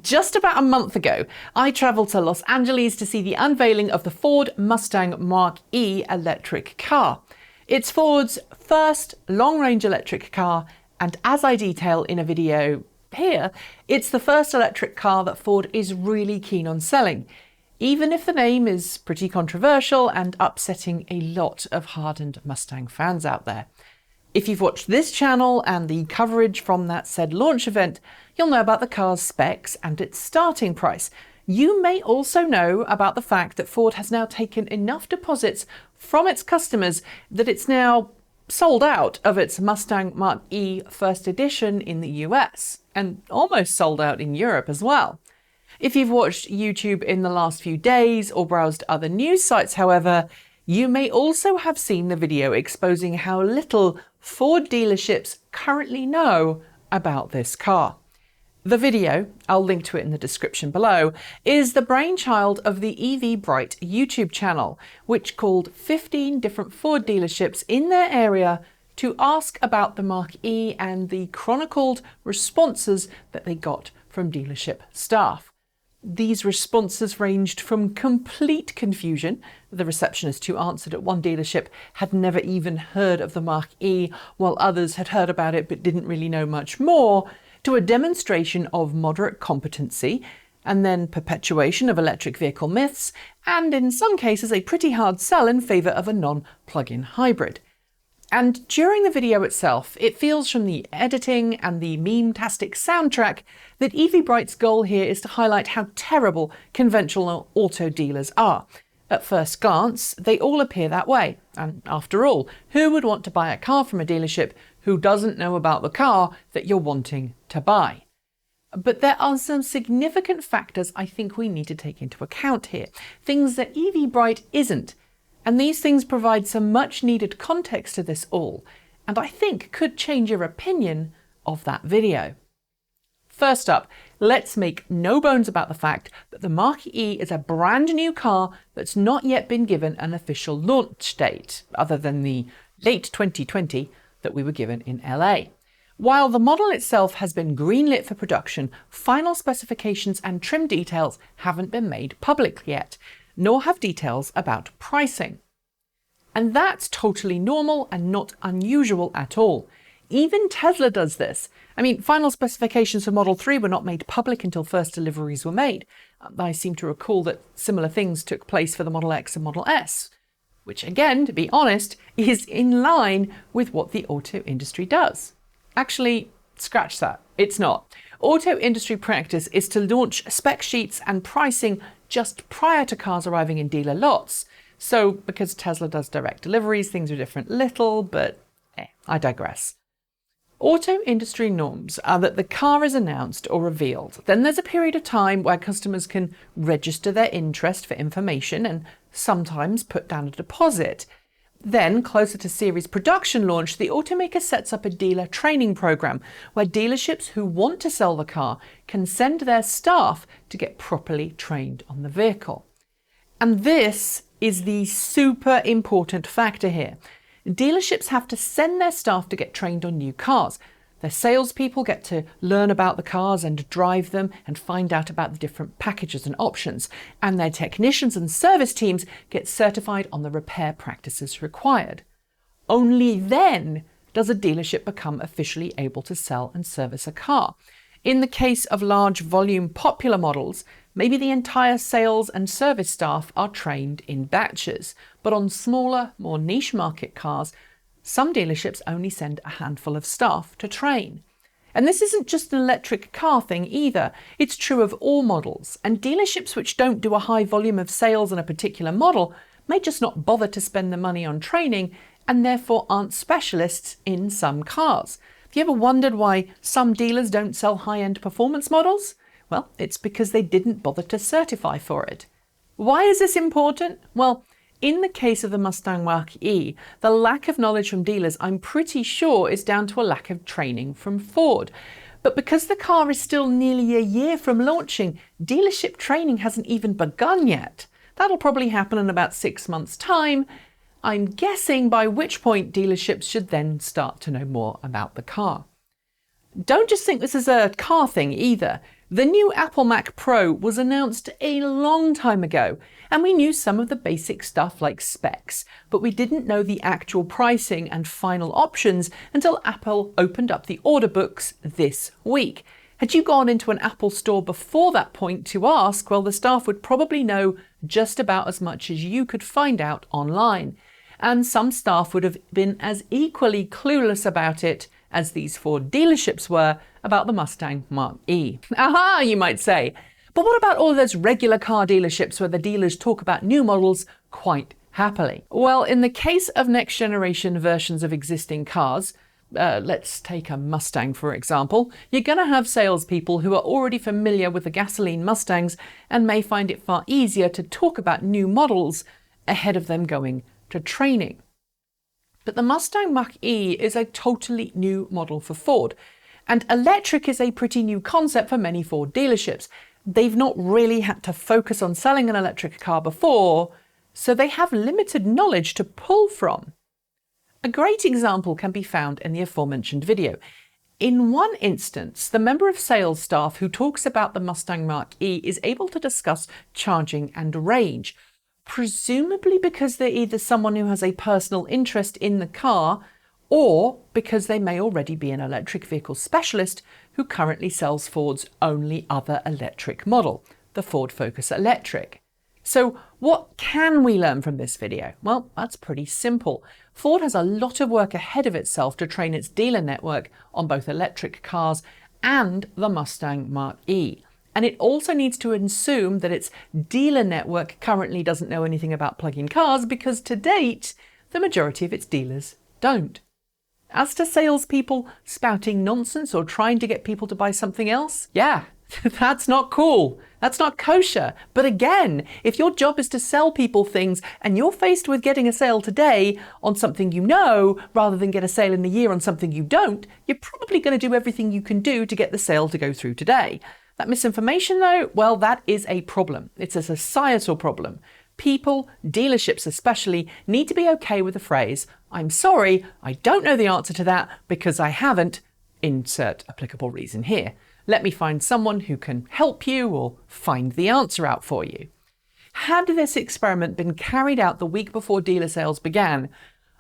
Just about a month ago, I travelled to Los Angeles to see the unveiling of the Ford Mustang Mach-E electric car. It's Ford's first long-range electric car, and as I detail in a video here, it's the first electric car that Ford is really keen on selling, even if the name is pretty controversial and upsetting a lot of hardened Mustang fans out there. If you've watched this channel and the coverage from that said launch event, you'll know about the car's specs and its starting price. You may also know about the fact that Ford has now taken enough deposits from its customers that it's now sold out of its Mustang Mach-E First Edition in the US, and almost sold out in Europe as well. If you've watched YouTube in the last few days or browsed other news sites, however, you may also have seen the video exposing how little Ford dealerships currently know about this car. The video, I'll link to it in the description below, is the brainchild of the EV Bright YouTube channel, which called 15 different Ford dealerships in their area to ask about the Mach-E and the chronicled responses that they got from dealership staff. These responses ranged from complete confusion. The receptionist who answered at one dealership had never even heard of the Mach-E, while others had heard about it but didn't really know much more, to a demonstration of moderate competency, and then perpetuation of electric vehicle myths, and in some cases a pretty hard sell in favour of a non-plug-in hybrid. And during the video itself, it feels from the editing and the meme-tastic soundtrack that EV Bright's goal here is to highlight how terrible conventional auto dealers are. At first glance, they all appear that way. And after all, who would want to buy a car from a dealership who doesn't know about the car that you're wanting to buy? But there are some significant factors I think we need to take into account here, things that EV Bright isn't. And these things provide some much needed context to this all, and I think could change your opinion of that video. First up, let's make no bones about the fact that the Mach-E is a brand new car that's not yet been given an official launch date, other than the late 2020 that we were given in LA. While the model itself has been greenlit for production, final specifications and trim details haven't been made public yet, nor have details about pricing. And that's totally normal and not unusual at all. Even Tesla does this. I mean, final specifications for Model 3 were not made public until first deliveries were made. I seem to recall that similar things took place for the Model X and Model S, which again, to be honest, is in line with what the auto industry does. Actually, scratch that. It's not. Auto industry practice is to launch spec sheets and pricing just prior to cars arriving in dealer lots. So, because Tesla does direct deliveries, things are different little, but I digress. Auto industry norms are that the car is announced or revealed. Then there's a period of time where customers can register their interest for information and sometimes put down a deposit. Then, closer to series production launch, the automaker sets up a dealer training program where dealerships who want to sell the car can send their staff to get properly trained on the vehicle. And this is the super important factor here. Dealerships have to send their staff to get trained on new cars. Their salespeople get to learn about the cars and drive them and find out about the different packages and options. And their technicians and service teams get certified on the repair practices required. Only then does a dealership become officially able to sell and service a car. In the case of large volume popular models, maybe the entire sales and service staff are trained in batches. But on smaller, more niche market cars, some dealerships only send a handful of staff to train. And this isn't just an electric car thing either. It's true of all models. And dealerships which don't do a high volume of sales on a particular model may just not bother to spend the money on training and therefore aren't specialists in some cars. Have you ever wondered why some dealers don't sell high-end performance models? Well, it's because they didn't bother to certify for it. Why is this important? Well, in the case of the Mustang Mach-E, the lack of knowledge from dealers, I'm pretty sure, is down to a lack of training from Ford. But because the car is still nearly a year from launching, dealership training hasn't even begun yet. That'll probably happen in about 6 months' time. I'm guessing by which point dealerships should then start to know more about the car. Don't just think this is a car thing either. The new Apple Mac Pro was announced a long time ago, and we knew some of the basic stuff like specs, but we didn't know the actual pricing and final options until Apple opened up the order books this week. Had you gone into an Apple store before that point to ask, well, the staff would probably know just about as much as you could find out online. And some staff would have been as equally clueless about it as these Ford dealerships were about the Mustang Mach-E. Aha, you might say. But what about all those regular car dealerships where the dealers talk about new models quite happily? Well, in the case of next generation versions of existing cars, let's take a Mustang for example, you're going to have salespeople who are already familiar with the gasoline Mustangs and may find it far easier to talk about new models ahead of them going to training. But the Mustang Mach-E is a totally new model for Ford, and electric is a pretty new concept for many Ford dealerships. They've not really had to focus on selling an electric car before, so they have limited knowledge to pull from. A great example can be found in the aforementioned video. In one instance, the member of sales staff who talks about the Mustang Mach-E is able to discuss charging and range, presumably because they're either someone who has a personal interest in the car or because they may already be an electric vehicle specialist who currently sells Ford's only other electric model, the Ford Focus Electric. So what can we learn from this video? Well, that's pretty simple. Ford has a lot of work ahead of itself to train its dealer network on both electric cars and the Mustang Mach-E. And it also needs to assume that its dealer network currently doesn't know anything about plug-in cars because to date, the majority of its dealers don't. As to salespeople spouting nonsense or trying to get people to buy something else, yeah, that's not cool. That's not kosher. But again, if your job is to sell people things and you're faced with getting a sale today on something you know, rather than get a sale in a year on something you don't, you're probably going to do everything you can do to get the sale to go through today. That misinformation though, well, that is a problem. It's a societal problem. People, dealerships especially, need to be okay with the phrase, I'm sorry, I don't know the answer to that because I haven't, insert applicable reason here. Let me find someone who can help you or find the answer out for you. Had this experiment been carried out the week before dealer sales began,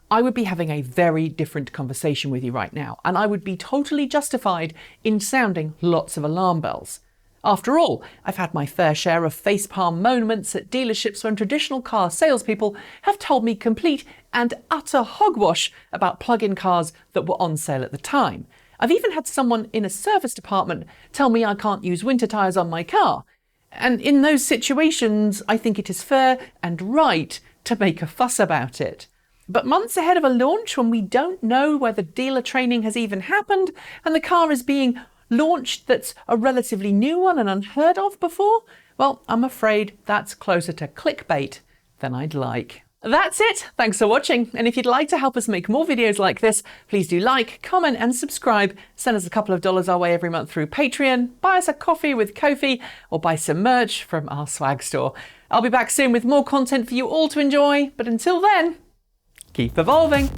I would be having a very different conversation with you right now, and I would be totally justified in sounding lots of alarm bells. After all, I've had my fair share of facepalm moments at dealerships when traditional car salespeople have told me complete and utter hogwash about plug-in cars that were on sale at the time. I've even had someone in a service department tell me I can't use winter tyres on my car. And in those situations, I think it is fair and right to make a fuss about it. But months ahead of a launch, when we don't know whether dealer training has even happened and the car is being launched that's a relatively new one and unheard of before, well, I'm afraid that's closer to clickbait than I'd like. That's it. Thanks for watching. And if you'd like to help us make more videos like this, please do like, comment and subscribe. Send us a couple of dollars our way every month through Patreon. Buy us a coffee with Ko-fi or buy some merch from our swag store. I'll be back soon with more content for you all to enjoy. But until then, keep evolving.